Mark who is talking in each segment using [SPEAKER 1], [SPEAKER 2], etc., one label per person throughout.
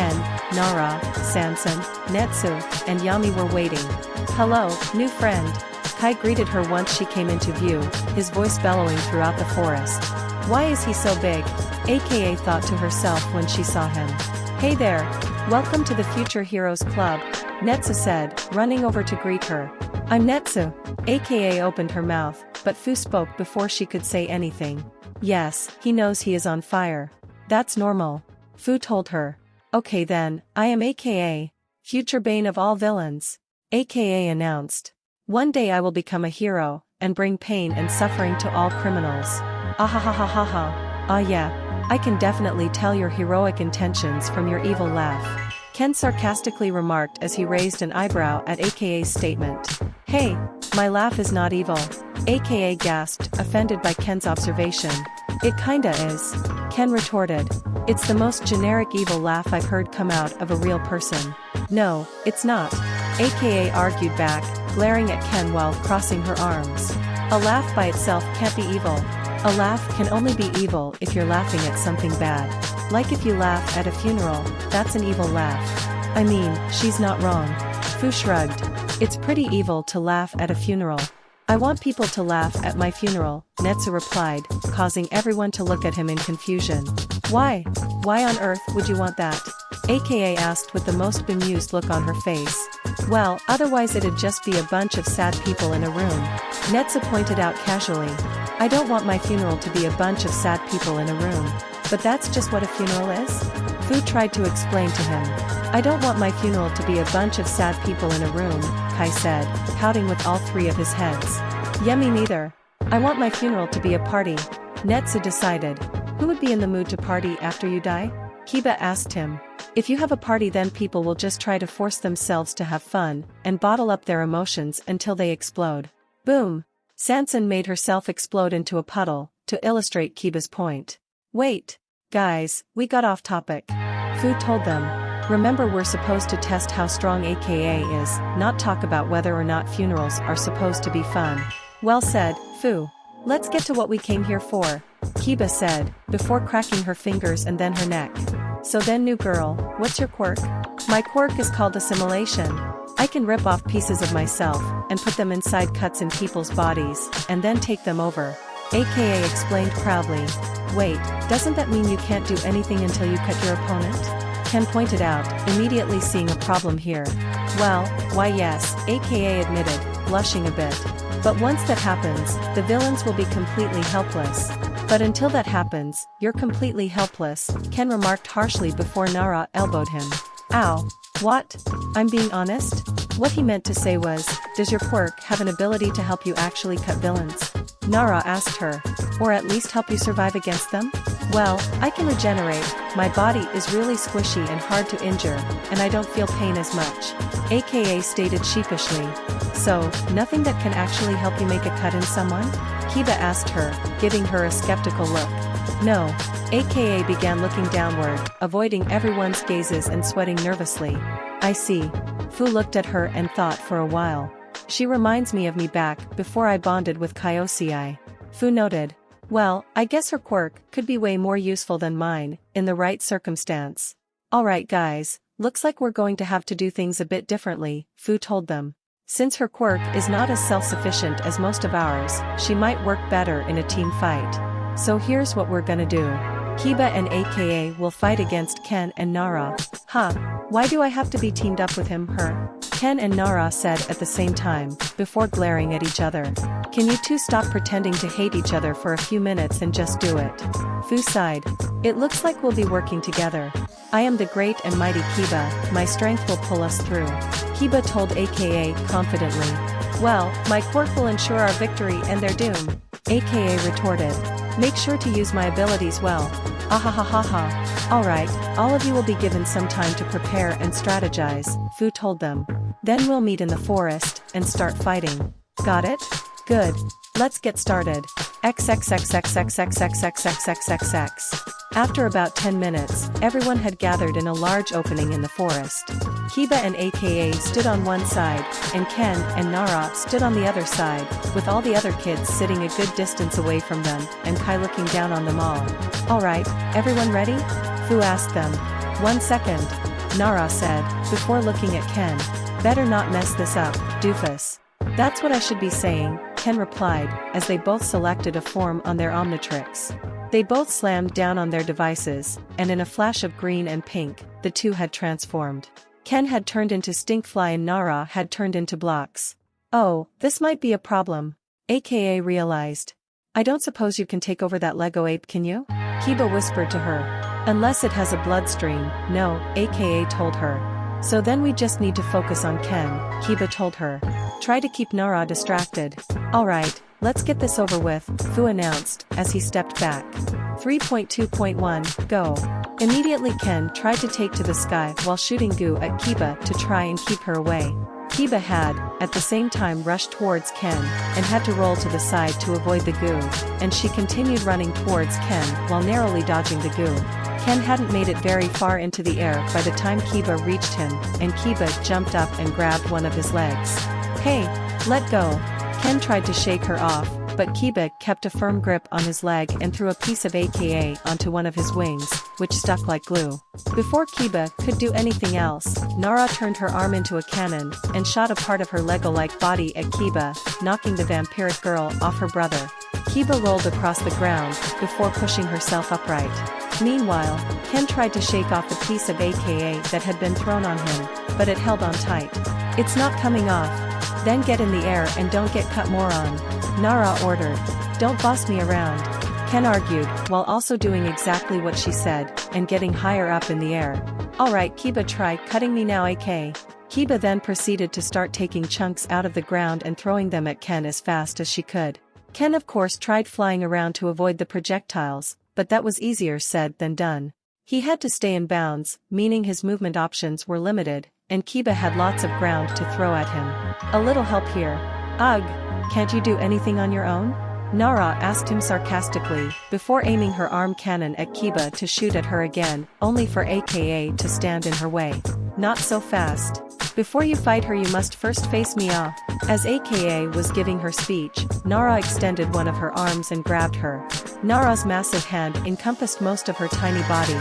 [SPEAKER 1] Ken, Nara, Sansan, Netsu, and Yami were waiting. "Hello, new friend." Kai greeted her once she came into view, his voice bellowing throughout the forest. "Why is he so big?" aka thought to herself when she saw him. "Hey there. Welcome to the Future Heroes Club," Netsu said, running over to greet her. "I'm Netsu," aka opened her mouth, but Fu spoke before she could say anything. "Yes, he knows he is on fire. That's normal," Fu told her. "Okay then, I am aka Future Bane of all villains," aka announced. "One day I will become a hero, and bring pain and suffering to all criminals. Ahahahaha. Ah yeah, I can definitely tell your heroic intentions from your evil laugh," Ken sarcastically remarked as he raised an eyebrow at AKA's statement. Hey, my laugh is not evil. AKA gasped, offended by Ken's observation. It kinda is. Ken retorted. It's the most generic evil laugh I've heard come out of a real person. No, it's not. AKA argued back, glaring at Ken while crossing her arms. A laugh by itself can't be evil. A laugh can only be evil if you're laughing at something bad. Like if you laugh at a funeral, that's an evil laugh. I mean, she's not wrong. Fu shrugged. It's pretty evil to laugh at a funeral. I want people to laugh at my funeral, Netsu replied, causing everyone to look at him in confusion. Why? Why on earth would you want that? AKA asked with the most bemused look on her face. Well, otherwise it'd just be a bunch of sad people in a room. Netsu pointed out casually. I don't want my funeral to be a bunch of sad people in a room. But that's just what a funeral is? Fu tried to explain to him. I don't want my funeral to be a bunch of sad people in a room, Kai said, pouting with all three of his heads. Yeah, me neither. I want my funeral to be a party. Netsu decided. Who would be in the mood to party after you die? Kiba asked him. If you have a party, then people will just try to force themselves to have fun, and bottle up their emotions until they explode. Boom! Sansan made herself explode into a puddle, to illustrate Kiba's point. Wait! Guys, we got off topic. Fu told them. Remember, we're supposed to test how strong AKA is, not talk about whether or not funerals are supposed to be fun. Well said, Fu. Let's get to what we came here for, Kiba said, before cracking her fingers and then her neck. So then, new girl, what's your quirk? My quirk is called assimilation. I can rip off pieces of myself, and put them inside cuts in people's bodies, and then take them over. AKA explained proudly. Wait, doesn't that mean you can't do anything until you cut your opponent? Ken pointed out, immediately seeing a problem here. Well, why yes, AKA admitted, blushing a bit. But once that happens, the villains will be completely helpless. But until that happens, you're completely helpless, Ken remarked harshly before Nara elbowed him. Ow. What? I'm being honest? What he meant to say was, does your quirk have an ability to help you actually cut villains? Nara asked her. Or at least help you survive against them? Well, I can regenerate, my body is really squishy and hard to injure, and I don't feel pain as much, AKA stated sheepishly. So, nothing that can actually help you make a cut in someone? Kiba asked her, giving her a skeptical look. No, AKA began looking downward, avoiding everyone's gazes and sweating nervously. I see. Fu looked at her and thought for a while. She reminds me of me back before I bonded with Kyosei. Fu noted. Well, I guess her quirk could be way more useful than mine, in the right circumstance. Alright guys, looks like we're going to have to do things a bit differently, Fu told them. Since her quirk is not as self-sufficient as most of ours, she might work better in a team fight. So here's what we're gonna do. Kiba and AKA will fight against Ken and Nara. Huh, why do I have to be teamed up with him, her? Ken and Nara said at the same time, before glaring at each other. Can you two stop pretending to hate each other for a few minutes and just do it? Fu sighed. It looks like we'll be working together. I am the great and mighty Kiba, my strength will pull us through. Kiba told AKA confidently. Well, my quirk will ensure our victory and their doom. AKA retorted. Make sure to use my abilities well. Ahahaha. Alright, all of you will be given some time to prepare and strategize, Fu told them. Then we'll meet in the forest, and start fighting. Got it? Good. Let's get started. XXXXXXXXXXXX. After about 10 minutes, everyone had gathered in a large opening in the forest. Kiba and AKA stood on one side, and Ken and Nara stood on the other side, with all the other kids sitting a good distance away from them, and Kai looking down on them all. Alright, everyone ready? Fu asked them. 1 second. Nara said, before looking at Ken. Better not mess this up, doofus. That's what I should be saying, Ken replied, as they both selected a form on their Omnitrix. They both slammed down on their devices, and in a flash of green and pink, the two had transformed. Ken had turned into Stinkfly and Nara had turned into blocks. Oh, this might be a problem, AKA realized. I don't suppose you can take over that Lego ape, can you? Kiba whispered to her. Unless it has a bloodstream, no, AKA told her. So then we just need to focus on Ken, Kiba told her. Try to keep Nara distracted. Alright, let's get this over with, Fu announced, as he stepped back. 3.2.1, go. Immediately Ken tried to take to the sky while shooting goo at Kiba to try and keep her away. Kiba had, at the same time, rushed towards Ken, and had to roll to the side to avoid the goo, and she continued running towards Ken while narrowly dodging the goo. Ken hadn't made it very far into the air by the time Kiba reached him, and Kiba jumped up and grabbed one of his legs. "Hey, let go." Ken tried to shake her off, but Kiba kept a firm grip on his leg and threw a piece of AKA onto one of his wings, which stuck like glue. Before Kiba could do anything else, Nara turned her arm into a cannon and shot a part of her Lego-like body at Kiba, knocking the vampiric girl off her brother. Kiba rolled across the ground before pushing herself upright. Meanwhile, Ken tried to shake off the piece of AKA that had been thrown on him, but it held on tight. "It's not coming off." "Then get in the air and don't get cut, moron," Nara ordered. "Don't boss me around," Ken argued, while also doing exactly what she said, and getting higher up in the air. "Alright Kiba, try cutting me now, AK." Kiba then proceeded to start taking chunks out of the ground and throwing them at Ken as fast as she could. Ken of course tried flying around to avoid the projectiles, but that was easier said than done. He had to stay in bounds, meaning his movement options were limited, and Kiba had lots of ground to throw at him. "A little help here." "Ugh, can't you do anything on your own?" Nara asked him sarcastically, before aiming her arm cannon at Kiba to shoot at her again, only for AKA to stand in her way. "Not so fast. Before you fight her you must first face me off." As AKA was giving her speech, Nara extended one of her arms and grabbed her. Nara's massive hand encompassed most of her tiny body.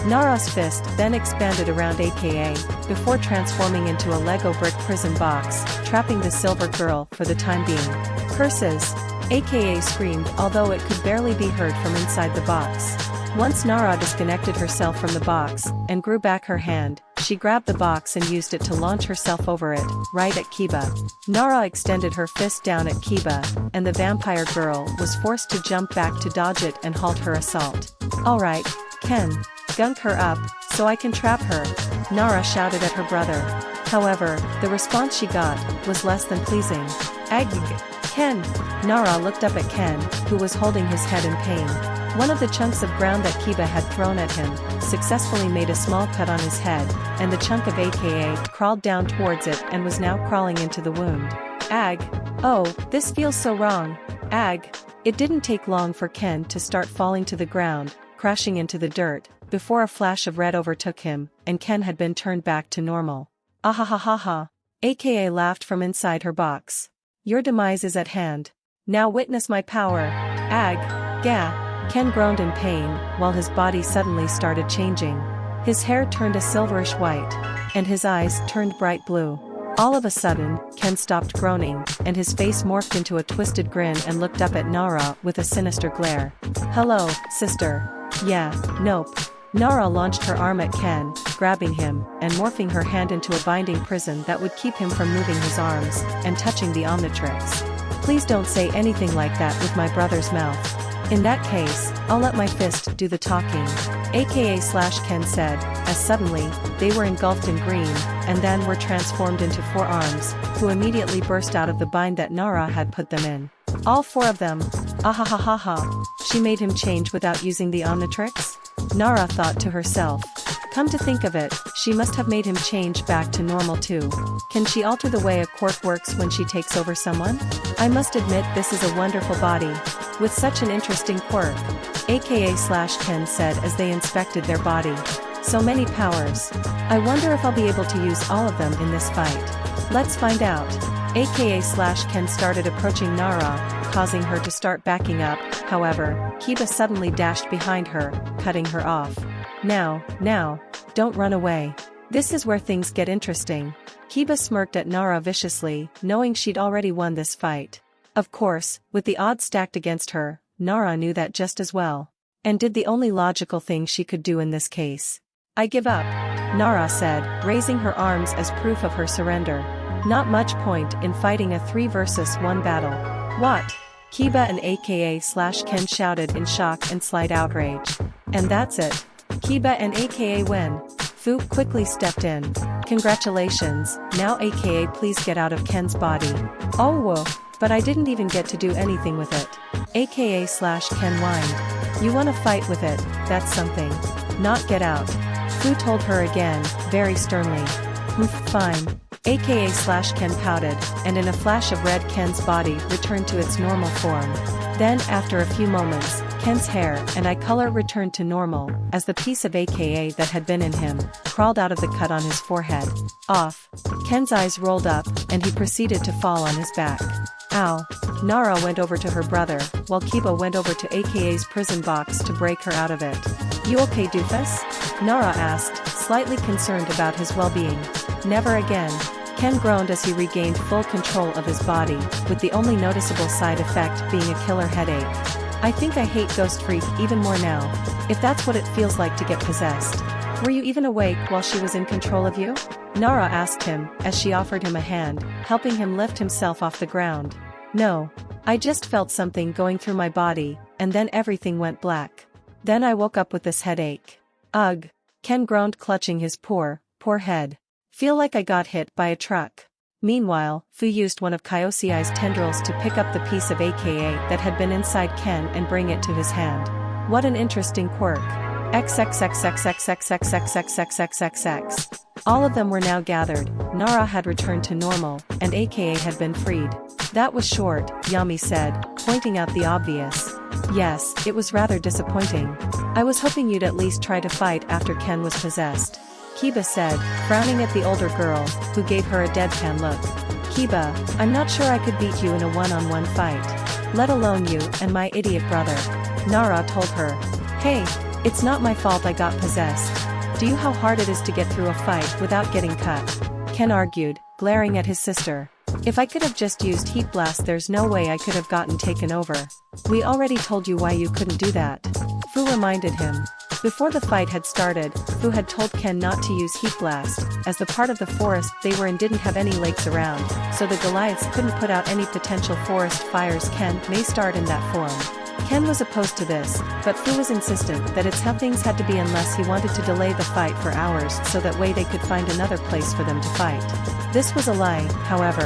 [SPEAKER 1] Nara's fist then expanded around AKA, before transforming into a Lego brick prison box, trapping the silver girl for the time being. "Curses!" AKA screamed, although it could barely be heard from inside the box. Once Nara disconnected herself from the box, and grew back her hand, she grabbed the box and used it to launch herself over it, right at Kiba. Nara extended her fist down at Kiba, and the vampire girl was forced to jump back to dodge it and halt her assault. "Alright, Ken, gunk her up, so I can trap her," Nara shouted at her brother. However, the response she got was less than pleasing. "Ag, Ken!" Nara looked up at Ken, who was holding his head in pain. One of the chunks of ground that Kiba had thrown at him successfully made a small cut on his head, and the chunk of AKA crawled down towards it and was now crawling into the wound. "Ag. Oh, this feels so wrong. Ag." It didn't take long for Ken to start falling to the ground, crashing into the dirt, before a flash of red overtook him, and Ken had been turned back to normal. "Ahahaha. AKA laughed from inside her box. "Your demise is at hand. Now witness my power. Ag. Gah." Ken groaned in pain, while his body suddenly started changing. His hair turned a silverish white, and his eyes turned bright blue. All of a sudden, Ken stopped groaning, and his face morphed into a twisted grin and looked up at Nara with a sinister glare. "Hello, sister." "Yeah, nope." Nara launched her arm at Ken, grabbing him, and morphing her hand into a binding prison that would keep him from moving his arms, and touching the Omnitrix. "Please don't say anything like that with my brother's mouth. In that case, I'll let my fist do the talking," AKA/Ken said, as suddenly, they were engulfed in green, and then were transformed into four arms, who immediately burst out of the bind that Nara had put them in. "All four of them. Ahahaha. She made him change without using the Omnitrix?" Nara thought to herself. Come to think of it, she must have made him change back to normal too. Can she alter the way a quirk works when she takes over someone? I must admit this is a wonderful body. With such an interesting quirk. AKA/Ken said as they inspected their body. So many powers. I wonder if I'll be able to use all of them in this fight. Let's find out. AKA/Ken started approaching Nara, causing her to start backing up. However, Kiba suddenly dashed behind her, cutting her off. Now, don't run away. This is where things get interesting. Kiba smirked at Nara viciously, knowing she'd already won this fight. Of course, with the odds stacked against her, Nara knew that just as well. And did the only logical thing she could do in this case. I give up, Nara said, raising her arms as proof of her surrender. Not much point in fighting a 3 versus 1 battle. What? Kiba and AKA/Ken shouted in shock and slight outrage. And that's it. Kiba and AKA win. Fu quickly stepped in. Congratulations, now AKA please get out of Ken's body. Oh whoa, but I didn't even get to do anything with it. AKA/Ken whined. You wanna fight with it, that's something. Not get out. Fu told her again, very sternly. Fine. aka Ken pouted, and in a flash of red Ken's body returned to its normal form. Then after a few moments, Ken's hair and eye color returned to normal, as the piece of aka that had been in him, crawled out of the cut on his forehead. Off. Ken's eyes rolled up, and he proceeded to fall on his back. Ow. Nara went over to her brother, while Kiba went over to AKA's prison box to break her out of it. You okay, doofus? Nara asked, slightly concerned about his well-being. Never again. Ken groaned as he regained full control of his body, with the only noticeable side effect being a killer headache. I think I hate Ghost Freak even more now, if that's what it feels like to get possessed. Were you even awake while she was in control of you? Nara asked him, as she offered him a hand, helping him lift himself off the ground. No. I just felt something going through my body, and then everything went black. Then I woke up with this headache. Ugh. Ken groaned, clutching his poor head. Feel like I got hit by a truck. Meanwhile, Fu used one of Kyosei's tendrils to pick up the piece of aka that had been inside Ken and bring it to his hand. What an interesting quirk. XXXXXXXXXXXXXX. All of them were now gathered, Nara had returned to normal, and aka had been freed. That was short, Yami said, pointing out the obvious. Yes, it was rather disappointing. I was hoping you'd at least try to fight after Ken was possessed. Kiba said, frowning at the older girl, who gave her a deadpan look. Kiba, I'm not sure I could beat you in a one-on-one fight. Let alone you and my idiot brother. Nara told her. Hey, it's not my fault I got possessed. Do you know how hard it is to get through a fight without getting cut? Ken argued, glaring at his sister. If I could have just used Heat Blast, there's no way I could have gotten taken over. We already told you why you couldn't do that. Fu reminded him. Before the fight had started, Fu had told Ken not to use Heat Blast, as the part of the forest they were in didn't have any lakes around, so the Goliaths couldn't put out any potential forest fires. Ken may start in that form. Ken was opposed to this, but Fu was insistent that it's how things had to be unless he wanted to delay the fight for hours so that way they could find another place for them to fight. This was a lie, however.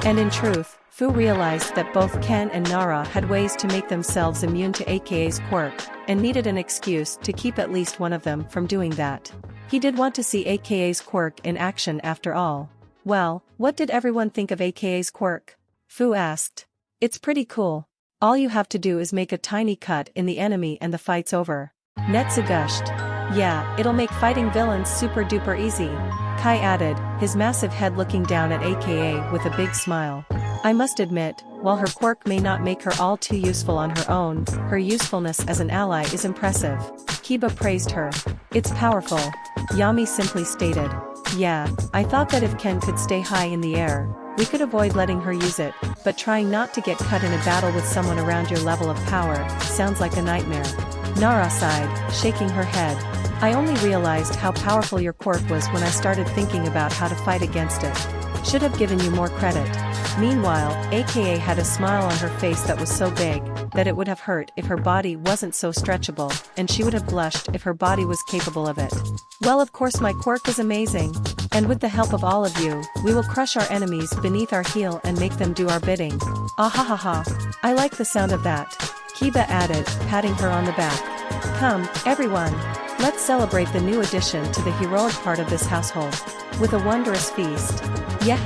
[SPEAKER 1] And in truth, Fu realized that both Ken and Nara had ways to make themselves immune to AKA's quirk, and needed an excuse to keep at least one of them from doing that. He did want to see AKA's quirk in action after all. Well, what did everyone think of AKA's quirk? Fu asked. It's pretty cool. All you have to do is make a tiny cut in the enemy and the fight's over. Netsu gushed. Yeah, it'll make fighting villains super duper easy. Kai added, his massive head looking down at aka with a big smile. I must admit, while her quirk may not make her all too useful on her own, her usefulness as an ally is impressive. Kiba praised her. It's powerful. Yami simply stated. Yeah, I thought that if Ken could stay high in the air, we could avoid letting her use it, but trying not to get cut in a battle with someone around your level of power sounds like a nightmare. Nara sighed, shaking her head. I only realized how powerful your quirk was when I started thinking about how to fight against it. Should have given you more credit. Meanwhile, aka had a smile on her face that was so big that it would have hurt if her body wasn't so stretchable, and she would have blushed if her body was capable of it. Well, of course my quirk is amazing. And with the help of all of you, we will crush our enemies beneath our heel and make them do our bidding. Ahahaha. I like the sound of that. Kiba added, patting her on the back. Come, everyone. Let's celebrate the new addition to the heroic part of this household. With a wondrous feast. Yeah.